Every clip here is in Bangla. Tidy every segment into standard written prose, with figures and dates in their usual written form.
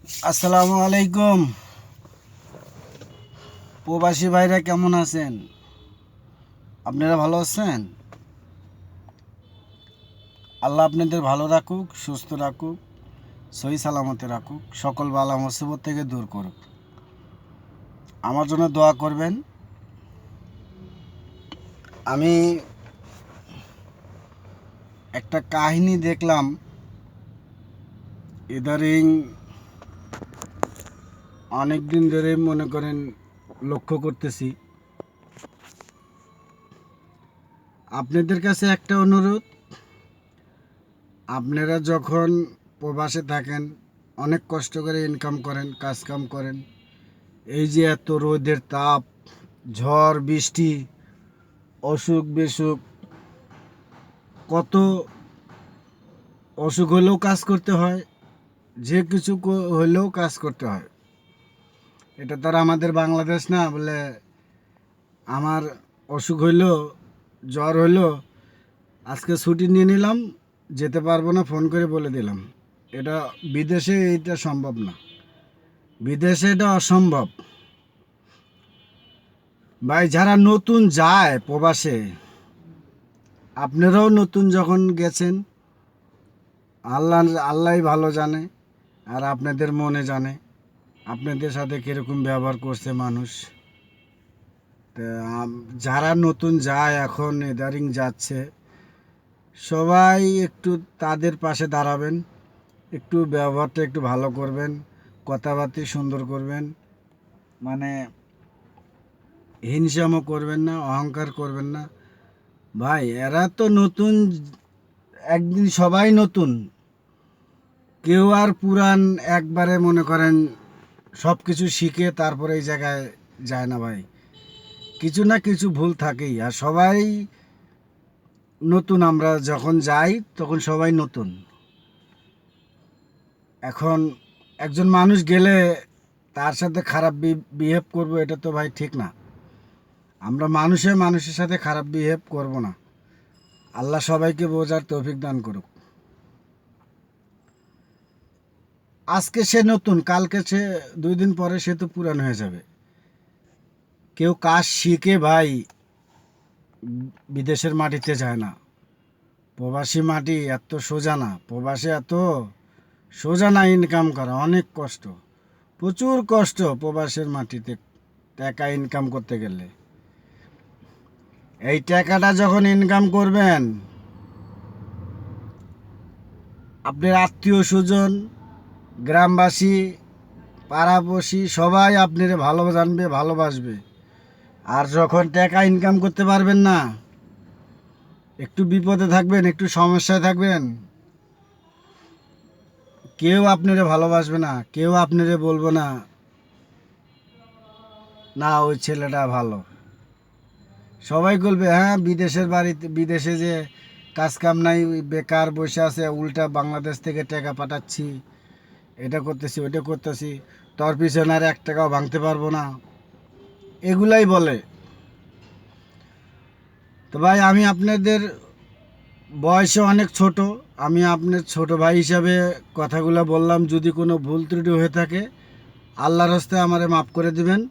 আসসালামু আলাইকুম। প্রবাসী ভাইরা কেমন আছেন? আপনারা ভালো আছেন? আল্লাহ আপনাদের ভালো রাখুক, সুস্থ রাখুক, সহি সালামতে রাখুক, সকল বালা মুসিবত থেকে দূর করুক। আমার জন্য দোয়া করবেন। আমি একটা কাহিনী দেখলাম, ইদারিং অনেক দিন ধরে মনে করেন লক্ষ্য করতেছি। আপনাদের কাছে একটা অনুরোধ, আপনারা যখন প্রবাসে থাকেন, অনেক কষ্ট করে ইনকাম করেন, কাজকাম করেন, এই যে এত রোদের তাপ, ঝড় বৃষ্টি, অসুখ বিসুখ, কত অসুখ হলেও কাজ করতে হয়, যে কিছু হলেও কাজ করতে হয়। এটা তো আর আমাদের বাংলাদেশ না, বলে আমার অসুখ হইলো, জ্বর হইলো, আজকে ছুটি নিয়ে নিলাম, যেতে পারবো না, ফোন করে বলে দিলাম। এটা বিদেশে এটা সম্ভব না, বিদেশে এটা অসম্ভব। ভাই যারা নতুন যায় প্রবাসে, আপনারাও নতুন যখন গেছেন, আল্লাহ আল্লাহই ভালো জানে, আর আপনাদের মনে জানে আপনাদের সাথে কীরকম ব্যবহার করছে মানুষ। তা যারা নতুন যায়, এখন এদারিং যাচ্ছে, সবাই একটু তাদের পাশে দাঁড়াবেন, একটু ব্যবহারটা একটু ভালো করবেন, কথাবার্তা সুন্দর করবেন, মানে হিংসামও করবেন না, অহংকার করবেন না। ভাই এরা তো নতুন, একদিন সবাই নতুন, কেউ আর পুরান একবারে মনে করেন সব কিছু শিখে তারপরে এই জায়গায় যায় না ভাই। কিছু না কিছু ভুল থাকেই, আর সবাই নতুন। আমরা যখন যাই তখন সবাই নতুন। এখন একজন মানুষ গেলে তার সাথে খারাপ বিহেভ করব, এটা তো ভাই ঠিক না। আমরা মানুষের সাথে খারাপ বিহেভ করব না। আল্লাহ সবাইকে বোঝার তৌফিক দান করুক। আজকে সে নতুন, কালকে সে 2 দিন পরে সে তো পুরান হয়ে যাবে। কেউ কাজ শিখে ভাই বিদেশের মাটিতে যায় না। প্রবাসী মাটি এত সোজা না, প্রবাসে এত সোজা না। ইনকাম করা অনেক কষ্ট, প্রচুর কষ্ট প্রবাসের মাটিতে টাকা ইনকাম করতে গেলে। এই টাকাটা যখন ইনকাম করবেন, আপনার আত্মীয় স্বজন, গ্রামবাসী, পাড়াপড়শি সবাই আপনারে ভালো জানবে, ভালোবাসবে। আর যখন টাকা ইনকাম করতে পারবেন না, একটু বিপদে থাকবেন, একটু সমস্যায় থাকবেন, কেউ আপনারে ভালোবাসবে না, কেউ আপনারে বলবো না না ওই ছেলেটা ভালো। সবাই বলবে হ্যাঁ, বিদেশের বাড়িতে, বিদেশে যে কাজ কাম নাই, বেকার বসে আছে, উল্টা বাংলাদেশ থেকে টাকা পাঠাচ্ছি, এটা করতেছি, ওইটা করতেছি, তোর পিছনে আর 1 টাকাও ভাঙতে পারবো না, এগুলাই বলে। তো ভাই আমি আপনাদের বয়সে অনেক ছোট, আমি আপনার ছোট ভাই হিসাবে কথাগুলো বললাম। যদি কোনো ভুল ত্রুটি হয়ে থাকে, আল্লাহর হস্তে আমারে মাফ করে দিবেন।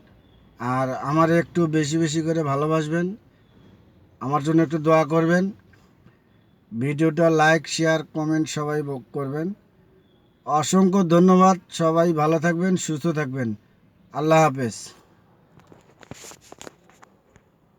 আর আমারে একটু বেশি বেশি করে ভালোবাসবেন, আমার জন্য একটু দোয়া করবেন। ভিডিওটা লাইক, শেয়ার, কমেন্ট সবাই করবেন। অসংখ্য ধন্যবাদ। সবাই ভালো থাকবেন, সুস্থ থাকবেন। আল্লাহ হাফেজ।